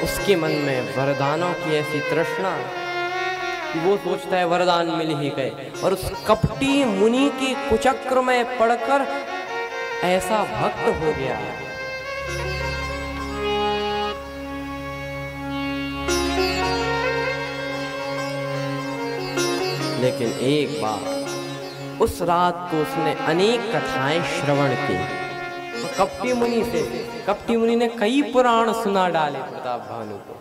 उसके मन में वरदानों की ऐसी तृष्णा कि वो सोचता है वरदान मिल ही गए, और उस कपटी मुनि के कुचक्र में पड़कर ऐसा भक्त हो गया। लेकिन एक बार उस रात को उसने अनेक कथाएं श्रवण की कपटी मुनि से। कपटी मुनि ने कई पुराण सुना डाले प्रताप भानु को।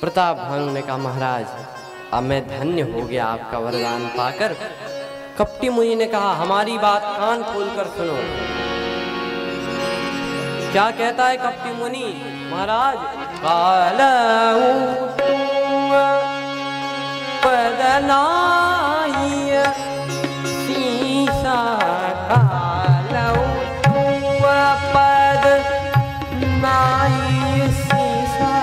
प्रताप भानु ने कहा, महाराज अब मैं धन्य हो गया आपका वरदान पाकर। कपटी मुनि ने कहा, हमारी बात कान खोलकर सुनो। क्या कहता है कपटी मुनि? महाराज, कालऊ पदनाई सीसा, कालऊ पद नाई सीसा,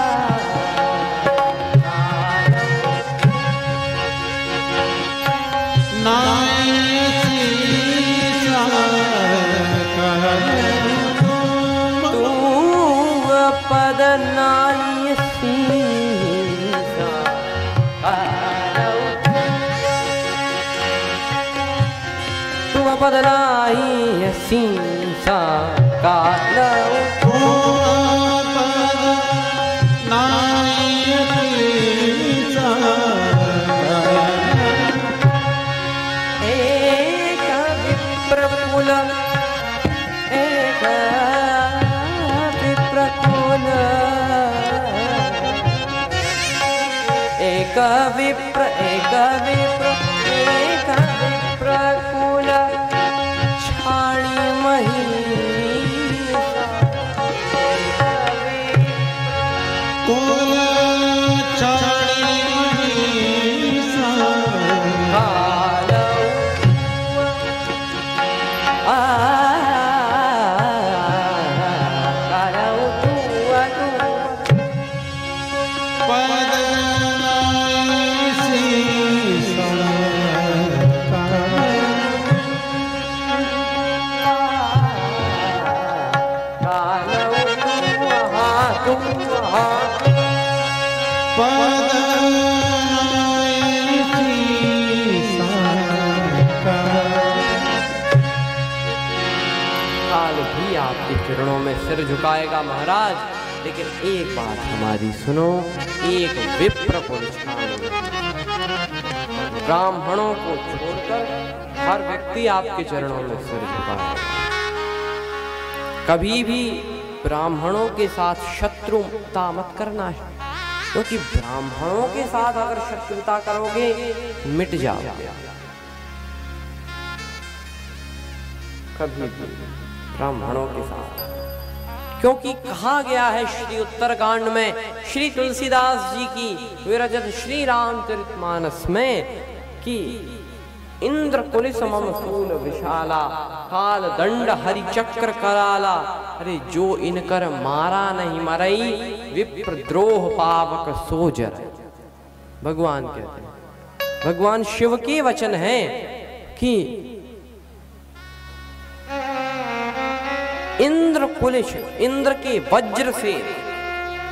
पद नाई सीसा, तू पद नाई सीसा, कालऊ एक विप्रकुल, एक विप्रकुल, एक विप्र, एक विप्र, एक विप्रकुल छाणी मही, चरणों में सिर झुकाएगा महाराज। लेकिन एक बात हमारी सुनो, एक विप्र पुरुष, ब्राह्मणों को छोड़कर हर व्यक्ति आपके चरणों में सिर झुकाएगा। कभी भी ब्राह्मणों के साथ शत्रुता मत करना है, क्योंकि ब्राह्मणों के साथ अगर शत्रुता करोगे मिट जाओगे। कभी भी ब्राह्मणों के साथ, क्योंकि कहा गया है श्री उत्तरकांड में श्री तुलसीदास जी की विरचित श्री रामचरितमानस में कि इंद्र कुलिस मम सूल विशाला, काल दंड हरि चक्र कराला, अरे जो इनकर मारा नहीं मरई, विप्रद्रोह पावक सोजर। भगवान कहते हैं, भगवान शिव के वचन है कि इंद्र कुलिश, इंद्र के वज्र से,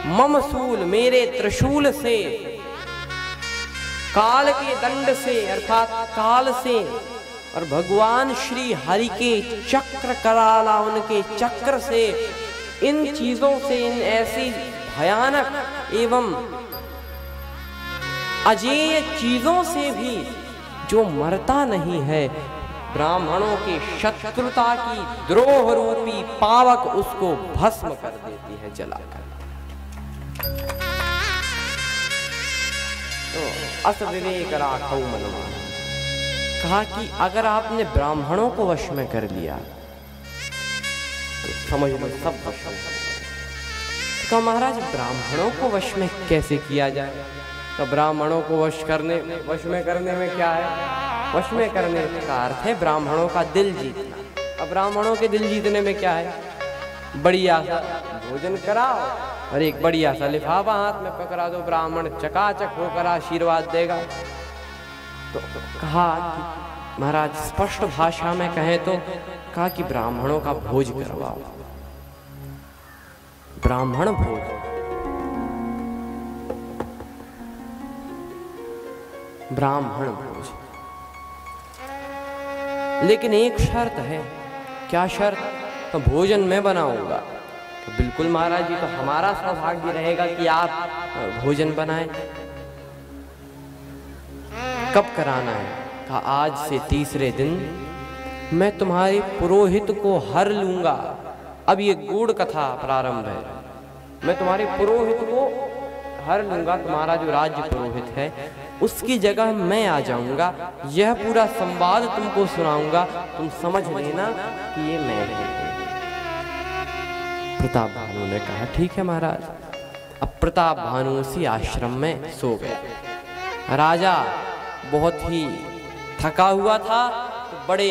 ममसूल मेरे त्रिशूल से, काल के दंड से अर्थात काल से, और भगवान श्री हरि के चक्र कराला, उनके चक्र से, इन चीजों से, इन ऐसी भयानक एवं अजेय चीजों से भी जो मरता नहीं है, ब्राह्मणों की शत्रुता की द्रोह रूपी पावक उसको भस्म कर देती है जलाकर। तो अस विवेक राखौ मनवा, कहा कि अगर आपने ब्राह्मणों को वश में कर लिया तो समझ लो सब वश में। तो महाराज ब्राह्मणों को वश में कैसे किया जाए? तो ब्राह्मणों को वश में करने में क्या है? वश में करने का अर्थ है ब्राह्मणों का दिल जीतना। अब ब्राह्मणों के दिल जीतने में क्या है? बढ़िया सा भोजन कराओ और एक बढ़िया सा लिफाफा हाथ में पकड़ा दो, ब्राह्मण चकाचक होकर आशीर्वाद देगा। तो कहा कि महाराज स्पष्ट भाषा में कहें तो कहा कि ब्राह्मणों का भोज करवाओ, ब्राह्मण भोज। ब्राह्मण भोज। लेकिन एक शर्त है। क्या शर्त? तो भोजन मैं बनाऊंगा। तो बिल्कुल महाराज जी, तो हमारा सौभाग्य रहेगा कि आप भोजन बनाएं। कब कराना है? कहा आज से तीसरे दिन मैं तुम्हारे पुरोहित को हर लूंगा। अब ये गूढ़ कथा प्रारंभ है। मैं तुम्हारे पुरोहित को हर लूंगा, तुम्हारा जो राज्य पुरोहित है उसकी जगह मैं आ जाऊंगा। यह पूरा संवाद तुमको सुनाऊंगा, तुम समझ लेना कि ये मैं हूं। प्रताप भानु ने कहा ठीक है महाराज। अब प्रताप भानु उसी आश्रम में सो गए। राजा बहुत ही थका हुआ था, तो बड़े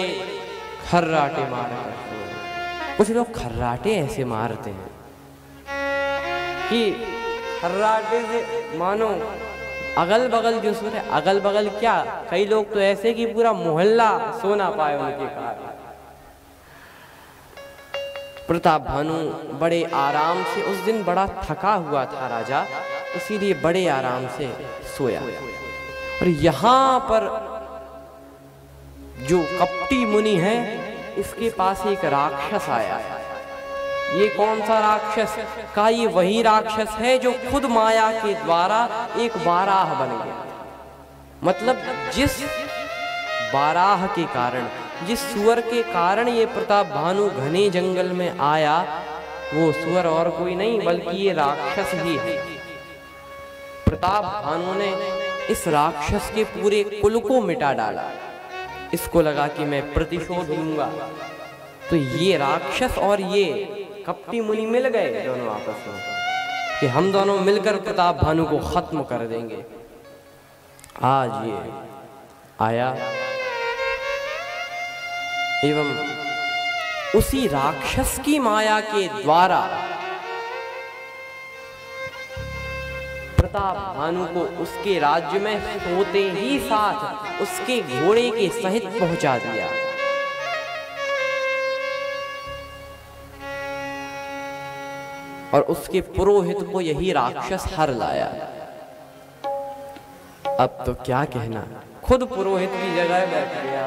खर्राटे मार कर सोए। कुछ लोग खर्राटे ऐसे मारते हैं कि खर्राटे से मानो अगल बगल जो सो रहे, अगल बगल क्या, कई लोग तो ऐसे कि पूरा मोहल्ला सो ना पाए उनके कारण। प्रताप भानु बड़े आराम से, उस दिन बड़ा थका हुआ था राजा, इसीलिए बड़े आराम से सोया। और यहाँ पर जो कपटी मुनि है, इसके पास एक राक्षस आया। ये कौन सा राक्षस? का ये वही राक्षस है जो खुद माया के द्वारा एक बाराह बन गया। मतलब जिस बाराह के कारण, जिस सुअर के कारण ये प्रताप भानु घने जंगल में आया, वो सुअर और कोई नहीं बल्कि ये राक्षस ही है। प्रताप भानु ने इस राक्षस के पूरे कुल को मिटा डाला। इसको लगा कि मैं प्रतिशोध लूंगा। तो ये राक्षस और ये कपटी मुनि मिल गए दोनों आपस में कि हम दोनों मिलकर प्रताप भानु को खत्म कर देंगे। आज ये आया एवं उसी राक्षस की माया के द्वारा प्रताप भानु को उसके राज्य में सोते ही साथ उसके घोड़े के सहित पहुंचा दिया। और उसके पुरोहित को यही राक्षस हर लाया। अब तो क्या कहना, खुद पुरोहित की जगह बैठ गया।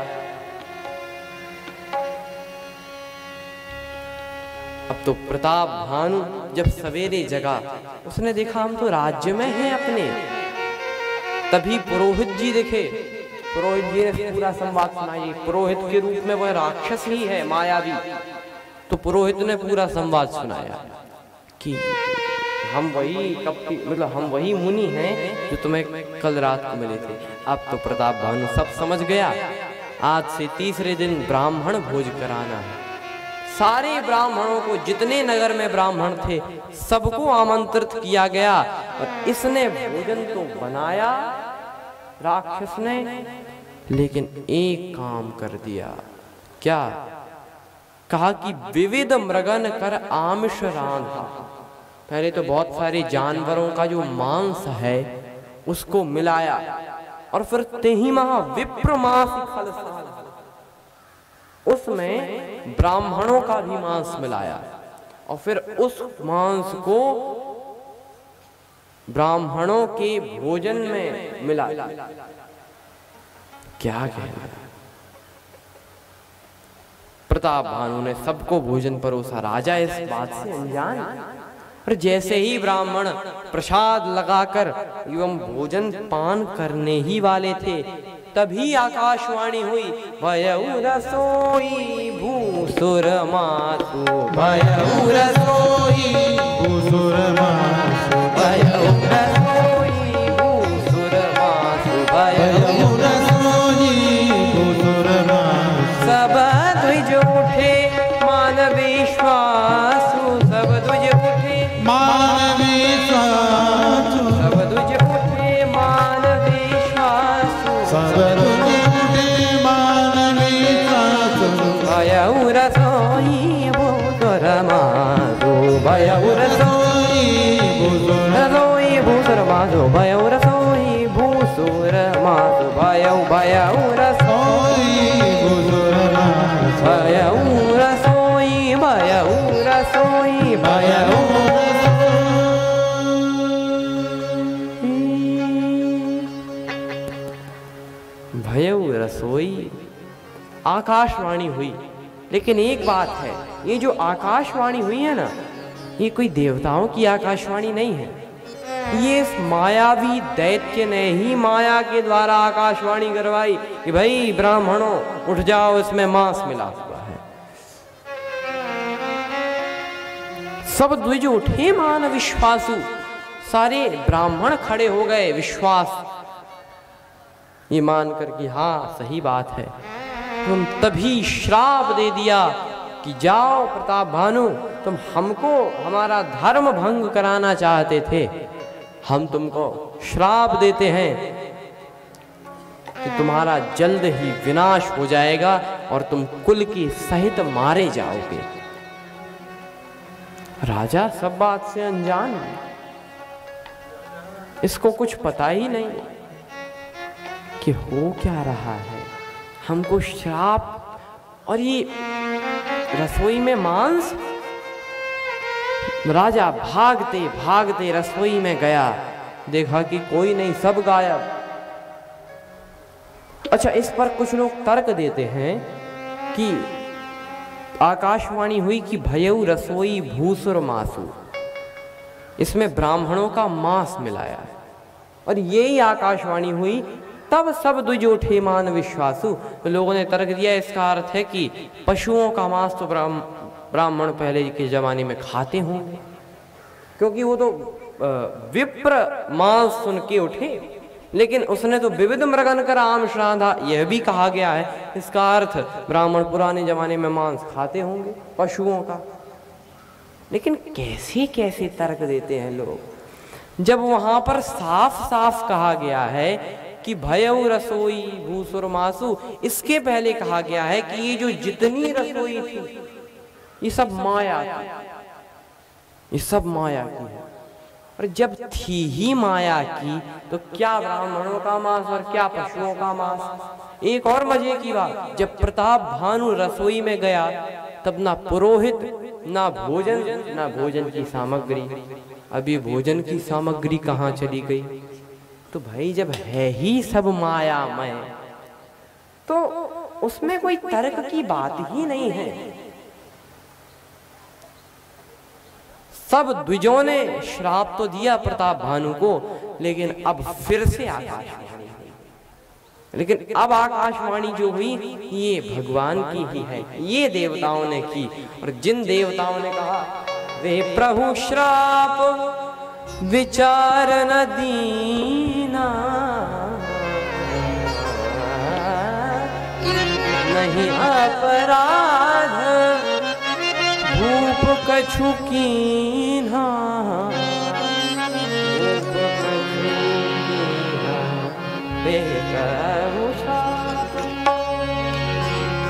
अब तो प्रताप भानु जब सवेरे जगा, उसने देखा हम तो राज्य में हैं अपने। तभी पुरोहित जी दिखे। पुरोहित जी ने पूरा संवाद सुनाई। पुरोहित के रूप में वह राक्षस ही है, मायावी। तो पुरोहित ने पूरा संवाद सुनाया कि हम वही कपटी, मतलब हम वही मुनि हैं जो तुम्हें कल रात को मिले थे। अब तो प्रताप भानु सब समझ गया। आज से तीसरे दिन ब्राह्मण भोज कराना है। सारे ब्राह्मणों को, जितने नगर में ब्राह्मण थे, सबको आमंत्रित किया गया। और इसने भोजन तो बनाया राक्षस ने, लेकिन एक काम कर दिया। क्या? कहा कि विविध मृगन कर आमिष रांधा। पहले तो बहुत सारे जानवरों का जो मांस है उसको मिलाया, और फिर तेहि महा विप्र मांस खलसाल, उसमें ब्राह्मणों का भी मांस मिलाया, और फिर उस मांस को ब्राह्मणों के भोजन में मिलाया। क्या कहना? प्रताप भानु ने सबको भोजन परोसा। राजा इस बात से अनजान। और जैसे ही ब्राह्मण प्रसाद लगाकर एवं भोजन पान करने ही वाले थे, तभी आकाशवाणी हुई, भयउ रसोई भूसुर मासु, भयउ रसोई भूसुर मासु, भयउ रसोई भूसुर मासु, भयउ रसोई भूसुर मासु। सब द्विज उठे मान विश्वासु, सब द्विज उठे मान विश्वासु, सब द्विज उठे मान विश्वासु, सब द्विज उठे मान विश्वासु। भयउ रसोई भूसुर मासु, भयउ रसोई भूसुर मासु, भयउ रसोई भूसुर मासु, भयउ रसोई भूसुर मासु, भयउ रसोई, भयउ रसोई, भयउ रसोई आकाशवाणी हुई। लेकिन एक बात है, ये जो आकाशवाणी हुई है ना, ये कोई देवताओं की आकाशवाणी नहीं है। ये इस मायावी दैत्य ने ही माया के द्वारा आकाशवाणी करवाई कि भाई ब्राह्मणों उठ जाओ, इसमें मांस मिला हुआ है। सब द्विज उठे मान विश्वासु, सारे ब्राह्मण खड़े हो गए विश्वास ये मानकर कि हाँ सही बात है। तुम तभी श्राप दे दिया कि जाओ प्रताप भानु, तुम हमको हमारा धर्म भंग कराना चाहते थे, हम तुमको श्राप देते हैं कि तुम्हारा जल्द ही विनाश हो जाएगा और तुम कुल की सहित मारे जाओगे। राजा सब बात से अनजान है, इसको कुछ पता ही नहीं कि हो क्या रहा है। हमको श्राप और ये रसोई में मांस। राजा भागते भागते रसोई में गया, देखा कि कोई नहीं, सब गायब। अच्छा, इस पर कुछ लोग तर्क देते हैं कि आकाशवाणी हुई कि भयउ रसोई भूसुर मासु, इसमें ब्राह्मणों का मांस मिलाया और यही आकाशवाणी हुई, तब सब द्विज उठे मान विश्वासु। तो लोगों ने तर्क दिया इसका अर्थ है कि पशुओं का मांस तो ब्राह्मण पहले के जमाने में खाते होंगे, क्योंकि वो तो विप्र मांस सुन के उठे। लेकिन उसने तो विविध मृगन कर आम श्राद्धा, यह भी कहा गया है। इसका अर्थ ब्राह्मण पुराने जमाने में मांस खाते होंगे पशुओं का। लेकिन कैसे कैसे तर्क देते हैं लोग, जब वहां पर साफ साफ कहा गया है कि भयउ रसोई भूसुर मासु। इसके पहले कहा गया है कि ये जो जितनी रसोई थी ये सब माया की, ये सब माया की है। और जब थी ही माया की तो क्या ब्राह्मणों का मांस और क्या पशुओं का मांस। एक और मजे की बात, जब प्रताप भानु रसोई में गया तब ना पुरोहित ना भोजन ना भोजन की सामग्री। अभी भोजन की सामग्री कहाँ चली गई? तो भाई जब है ही सब मायामय तो उसमें कोई तर्क की बात ही नहीं है। सब द्विजों ने श्राप तो दिया प्रताप भानु को, लेकिन अब फिर से आकाशवाणी हुई। लेकिन अब आकाशवाणी जो हुई ये भगवान की ही है, ये देवताओं ने की। और जिन देवताओं ने कहा वे प्रभु श्राप विचार न दीना, नहीं अपराध भूप कछु कीन्हा,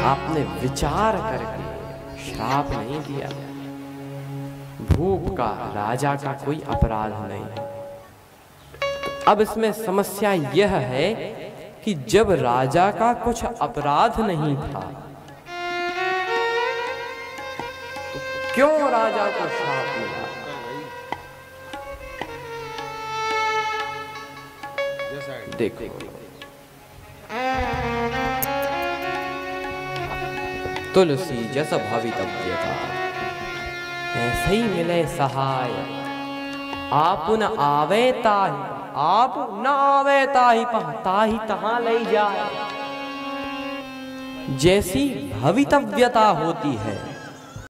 आपने विचार करके श्राप नहीं दिया। भूप का राजा का कोई अपराध नहीं है। तो अब इसमें समस्या यह है कि जब राजा का कुछ अपराध नहीं था तो क्यों राजा को श्राप मिला? देखो, तुलसी जस भवितव्यता ऐसे ही मिले सहाय, आप न आवे ताहि, आप न आवे ताहि ताहि तहां ले जाए। जैसी भवितव्यता होती है